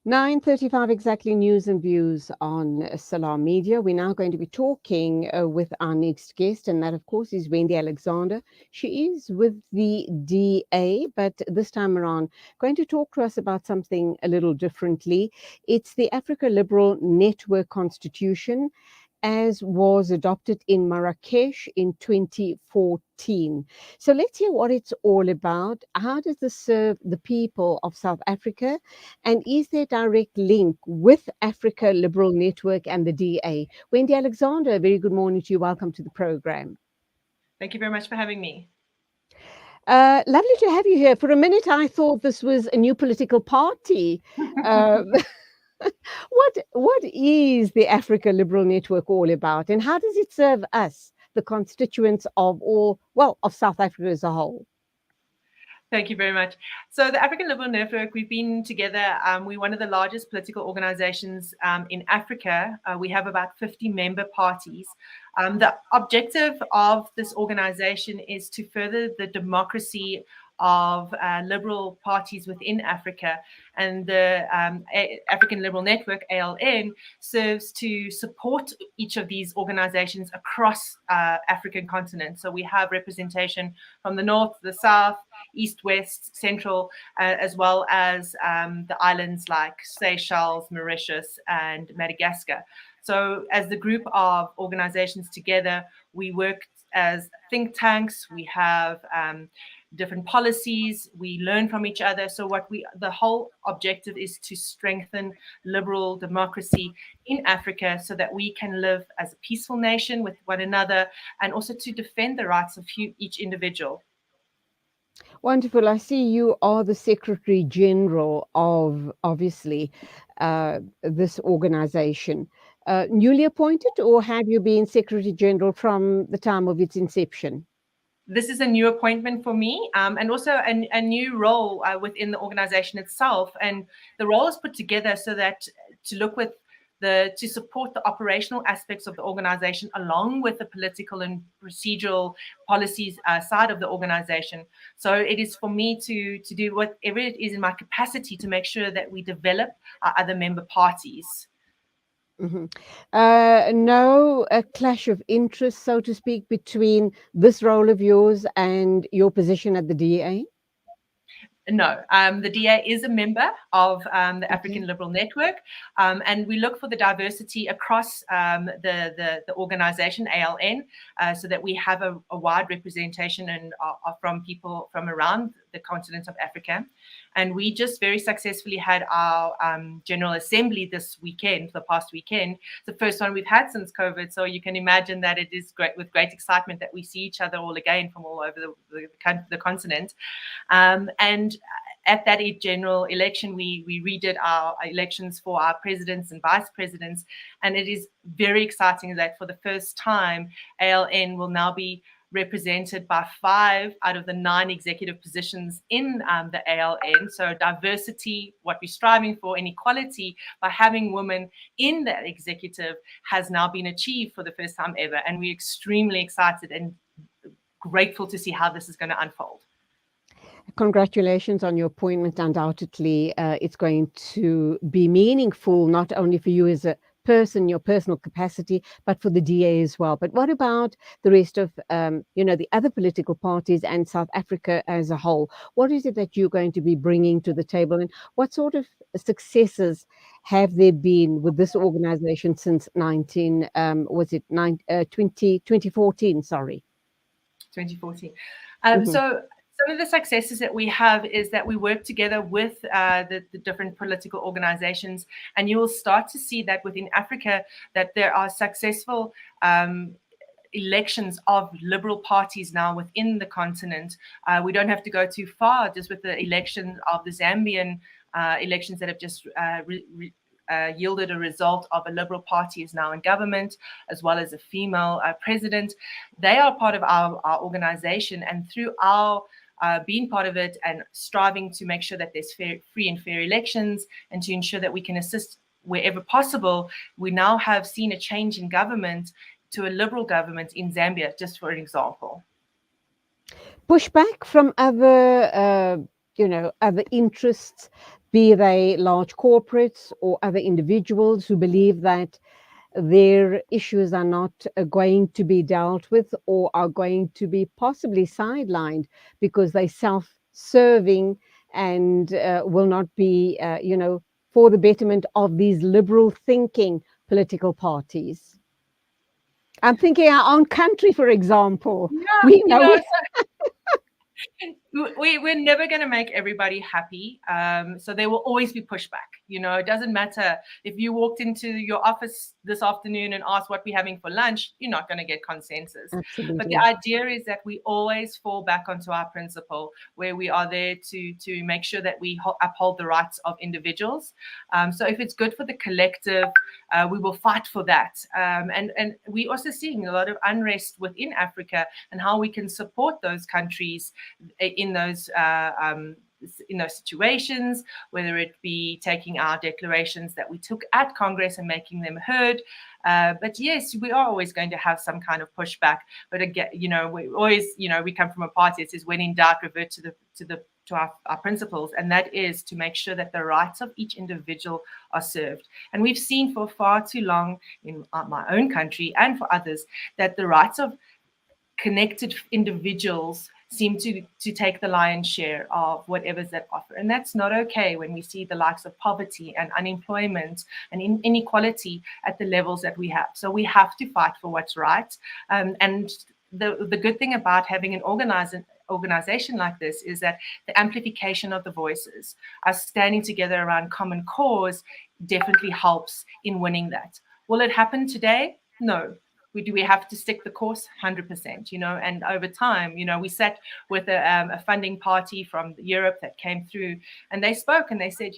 9:35 exactly, news and views on Salam Media. We're now going to be talking with our next guest, and that, of course, is Wendy Alexander. She is with the DA, but this time around, going to talk to us about something a little differently. It's the Africa Liberal Network Constitution, as was adopted in Marrakesh in 2014. So let's hear what it's all about. How does this serve the people of South Africa? And is there a direct link with Africa Liberal Network and the DA? Wendy Alexander, a very good morning to you. Welcome to the program. Thank you very much for having me. Lovely to have you here. For a minute, I thought this was a new political party. Uh, what is the Africa Liberal Network all about, and how does it serve us, the constituents of of South Africa as a whole? Thank you very much. So, the African Liberal Network, we've been together. We're one of the largest political organizations in Africa. We have about 50 member parties. The objective of this organization is to further the democracy of liberal parties within Africa. And the African Liberal Network, ALN, serves to support each of these organizations across African continent. So we have representation from the north, the south, east, west, central, as well as the islands like Seychelles, Mauritius, and Madagascar. So, as the group of organizations together, we work as think tanks. We have different policies. We learn from each other. So, the whole objective is to strengthen liberal democracy in Africa, so that we can live as a peaceful nation with one another, and also to defend the rights of each individual. Wonderful. I see you are the Secretary General of, obviously, this organization. Newly appointed, or have you been Secretary General from the time of its inception? This is a new appointment for me, and also a new role within the organization itself. And the role is put together so that to look with to support the operational aspects of the organization, along with the political and procedural policies side of the organization. So it is for me to do whatever it is in my capacity to make sure that we develop our other member parties. Mhm. No a clash of interest, so to speak, between this role of yours and your position at the DA? No, the DA is a member of the Okay. African Liberal Network, and we look for the diversity across the organization ALN, so that we have a wide representation and from people from around the continent of Africa. And we just very successfully had our General Assembly this weekend, the past weekend, the first one we've had since COVID. So you can imagine that it is great, with great excitement, that we see each other all again from all over the continent. And at that general election, we redid our elections for our presidents and vice presidents. And it is very exciting that for the first time, ALN will now be represented by 5 out of the 9 executive positions in the ALN. So diversity, what we're striving for, and equality by having women in the executive has now been achieved for the first time ever. And we're extremely excited and grateful to see how this is going to unfold. Congratulations on your appointment. Undoubtedly, it's going to be meaningful, not only for you as a person, your personal capacity, but for the DA as well. But what about the rest of, the other political parties and South Africa as a whole? What is it that you're going to be bringing to the table, and what sort of successes have there been with this organization since 2014? Sorry. 2014. Mhm. So some of the successes that we have is that we work together with the different political organizations, and you will start to see that within Africa that there are successful elections of liberal parties now within the continent. We don't have to go too far, just with the election of the Zambian elections that have just yielded a result of a liberal party is now in government, as well as a female president. They are part of our organization, and through our being part of it and striving to make sure that there's free and fair elections, and to ensure that we can assist wherever possible, we now have seen a change in government to a liberal government in Zambia, just for an example. Pushback from other, other interests be they large corporates or other individuals who believe that their issues are not going to be dealt with or are going to be possibly sidelined because they're self-serving and will not be, for the betterment of these liberal thinking political parties. I'm thinking our own country, for example. Yeah, We know we're never going to make everybody happy. So there will always be pushback. It doesn't matter if you walked into your office this afternoon and asked what we're having for lunch, you're not going to get consensus. But the absolutely. idea is that we always fall back onto our principle where we are there to make sure that we uphold the rights of individuals. So if it's good for the collective, we will fight for that. And we're also seeing a lot of unrest within Africa and how we can support those countries in those situations, whether it be taking our declarations that we took at Congress and making them heard. But yes, we are always going to have some kind of pushback. But again, we always, we come from a party that says, when in doubt, revert to our principles, and that is to make sure that the rights of each individual are served. And we've seen for far too long in my own country and for others that the rights of connected individuals seem to take the lion's share of whatever's that offer. And that's not okay when we see the likes of poverty and unemployment and inequality at the levels that we have. So we have to fight for what's right. And the good thing about having an organization like this is that the amplification of the voices, us standing together around common cause, definitely helps in winning that. Will it happen today? No. We have to stick the course 100%, and over time, we sat with a funding party from Europe that came through, and they spoke and they said,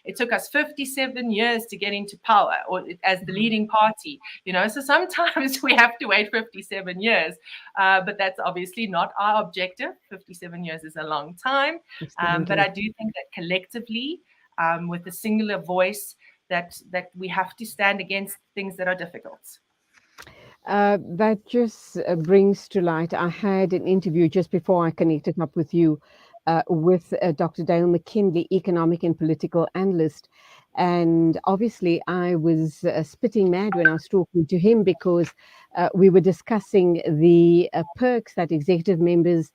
it took us 57 years to get into power or as the leading party, so sometimes we have to wait 57 years, but that's obviously not our objective. 57 years is a long time, but I do think that collectively, with a singular voice, that we have to stand against things that are difficult. That just brings to light. I had an interview just before I connected up with you with Dr. Dale McKinley, economic and political analyst. And obviously, I was spitting mad when I was talking to him because we were discussing the perks that executive members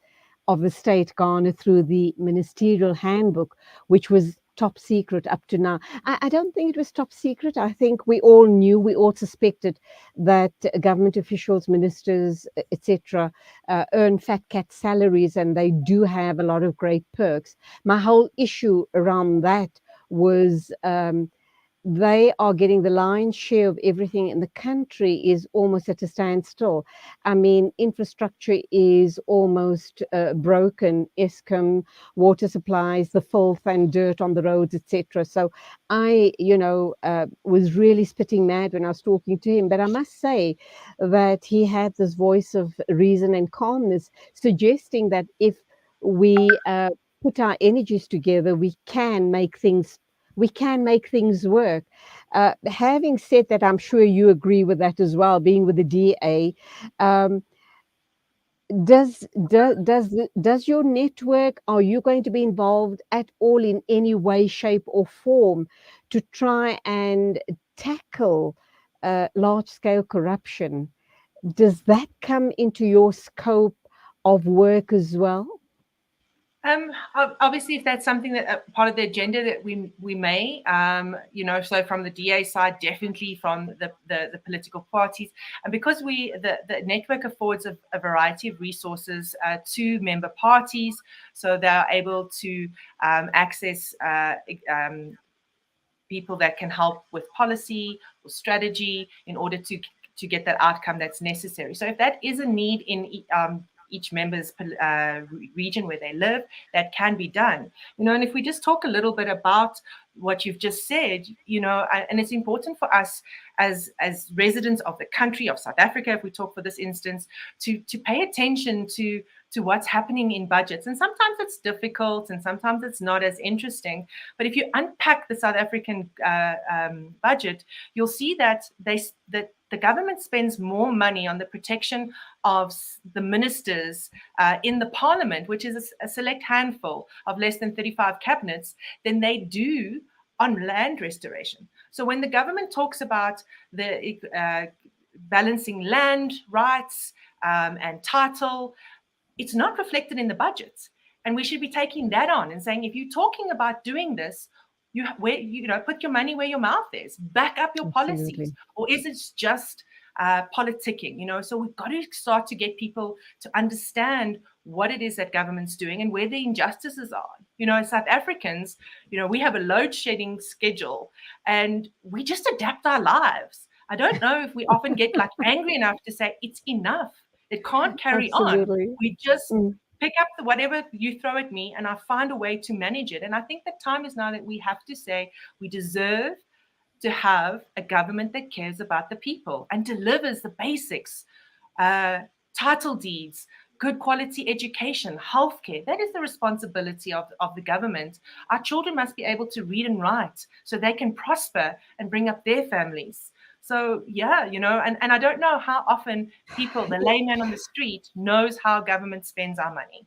of the state garner through the ministerial handbook, which was top secret up to now. I don't think it was top secret. I think we all knew, we all suspected that government officials, ministers, etc., earn fat cat salaries and they do have a lot of great perks. My whole issue around that was they are getting the lion's share of everything in the country is almost at a standstill. I mean, infrastructure is almost broken. Eskom, water supplies, the filth and dirt on the roads, etc. So I, was really spitting mad when I was talking to him. But I must say that he had this voice of reason and calmness, suggesting that if we put our energies together, we can make things work. Having said that, I'm sure you agree with that as well, being with the DA. Um, does your network, are you going to be involved at all in any way, shape, or form to try and tackle large scale corruption? Does that come into your scope of work as well? Obviously, if that's something that part of the agenda that we may, so from the DA side, definitely from the political parties, and because the network affords a variety of resources to member parties, so they're able to access people that can help with policy or strategy in order to get that outcome that's necessary. So if that is a need in each member's region where they live, that can be done. And if we just talk a little bit about what you've just said, and it's important for us as residents of the country of South Africa, if we talk for this instance, to pay attention to what's happening in budgets. And sometimes it's difficult and sometimes it's not as interesting. But if you unpack the South African budget, you'll see that the the government spends more money on the protection of the ministers in the parliament, which is a select handful of less than 35 cabinets, than they do on land restoration. So when the government talks about the balancing land rights and title, it's not reflected in the budgets. And we should be taking that on and saying, if you're talking about doing this, put your money where your mouth is, back up your policies, Absolutely. or is it just politicking? So we've got to start to get people to understand what it is that government's doing and where the injustices are. As South Africans, we have a load shedding schedule, and we just adapt our lives. I don't know if we often get like angry enough to say it's enough. It can't carry on. Absolutely. We just Mm. pick up whatever you throw at me, and I find a way to manage it. And I think the time is now that we have to say we deserve to have a government that cares about the people and delivers the basics, title deeds, good quality education, healthcare. That is the responsibility of the government. Our children must be able to read and write so they can prosper and bring up their families. So yeah, and I don't know how often people, the layman on the street, knows how government spends our money.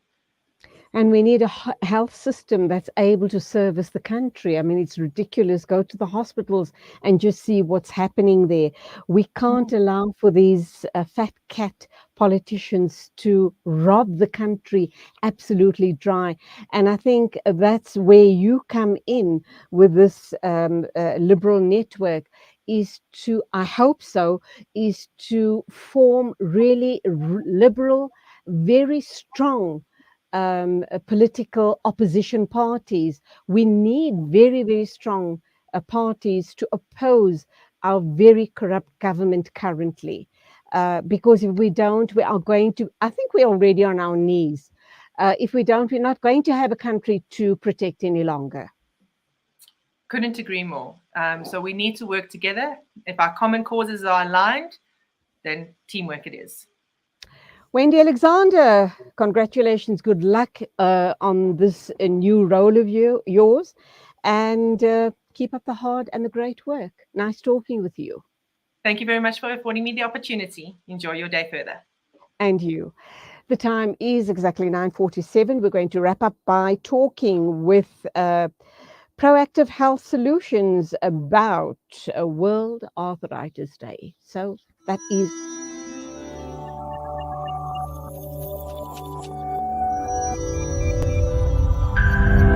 And we need a health system that's able to service the country. I mean, it's ridiculous. Go to the hospitals and just see what's happening there. We can't allow for these fat cat politicians to rob the country absolutely dry. And I think that's where you come in with this liberal network. I hope so, is to form really liberal, very strong political opposition parties. We need very, very strong parties to oppose our very corrupt government currently. Because if we don't, we are going to, I think we're already on our knees. If we don't, we're not going to have a country to protect any longer. Couldn't agree more. So we need to work together. If our common causes are aligned, then teamwork it is. Wendy Alexander, congratulations. Good luck on this new role of yours. And keep up the hard and the great work. Nice talking with you. Thank you very much for affording me the opportunity. Enjoy your day further. And you. The time is exactly 9:47. We're going to wrap up by talking with Proactive Health Solutions about World Arthritis Day. So that is